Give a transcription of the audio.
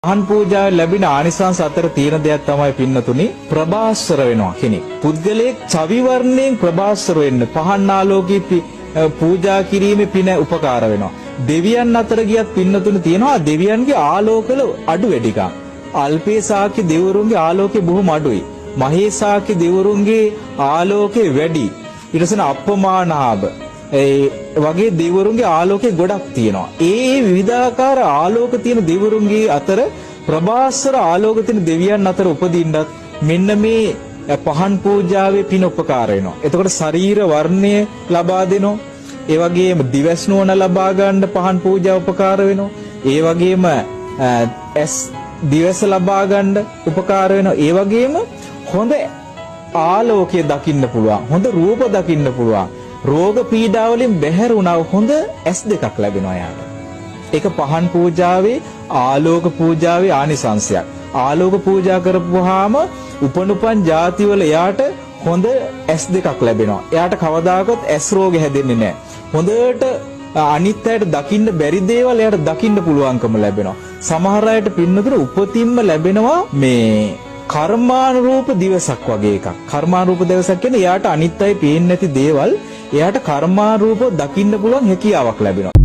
පහන් පූජාවේ ලැබෙන ආනිසංස අතර තියෙන දෙයක් තමයි පින්නතුනි ප්‍රභාස්වර වෙනවා කෙනෙක්. පුද්ගලයෙක් චවි වර්ණයෙන් ප්‍රභාස්වර වෙන්න පහන් ආලෝකී පූජා කිරීමේ පින උපකාර වෙනවා. දෙවියන් අතර ගියත් පින්නතුනි තියෙනවා දෙවියන්ගේ ආලෝකවල අඩු වැඩිකම්. අල්පේසාක්‍ය දෙවරුන්ගේ ආලෝකය බොහොම අඩුයි. මහේසාක්‍ය දෙවරුන්ගේ ආලෝකය වැඩි. ඊට පස්සේ අප්පමානාභ වගේ දෙවිවරුන්ගේ ආලෝකය ගොඩක් තියෙනවා. ඒ විවිධාකාර ආලෝක තියෙන දෙවිවරුන්ගේ අතර ප්‍රභාස්වර ආලෝක තියෙන දෙවියන් අතර උපදින්නත් මෙන්න මේ පහන් පූජාවේ පින උපකාර වෙනවා. එතකොට ශරීර වර්ණය ලබා දෙනවා. ඒ වගේම දිවස් නුවණ ලබා ගන්න පහන් පූජා උපකාර වෙනවා. ඒ වගේම දිවස ලබා ගන්න උපකාර වෙනවා. ඒ වගේම හොඳ ආලෝකය දකින්න පුළුවන්. හොඳ රූප දකින්න පුළුවන්. රෝග පීඩා වලින් බැහැර වුණා හොඳ S2ක් ලැබෙනවා යාට. ඒක පහන් පූජාවේ ආලෝක පූජාවේ ආනිසංශයක්. ආලෝක පූජා කරපුවාම උපනුපන් ಜಾති වල යාට හොඳ S2ක් ලැබෙනවා. එයාට කවදාකවත් S රෝග හැදෙන්නේ නැහැ. හොඳට අනිත් අයට දකින්න බැරි දේවල් එයාට දකින්න පුළුවන්කම ලැබෙනවා. සමහර අයට පින්නතර උපතින්ම ලැබෙනවා මේ කර්මානුරූප දිවසක් වගේ එකක්. කර්මානුරූප දිවසක් කියන්නේ එයාට අනිත් අය පේන්නේ නැති දේවල් එයාට කර්මානුරූපව දකින්න පුළුවන් හැකියාවක් ලැබෙනවා.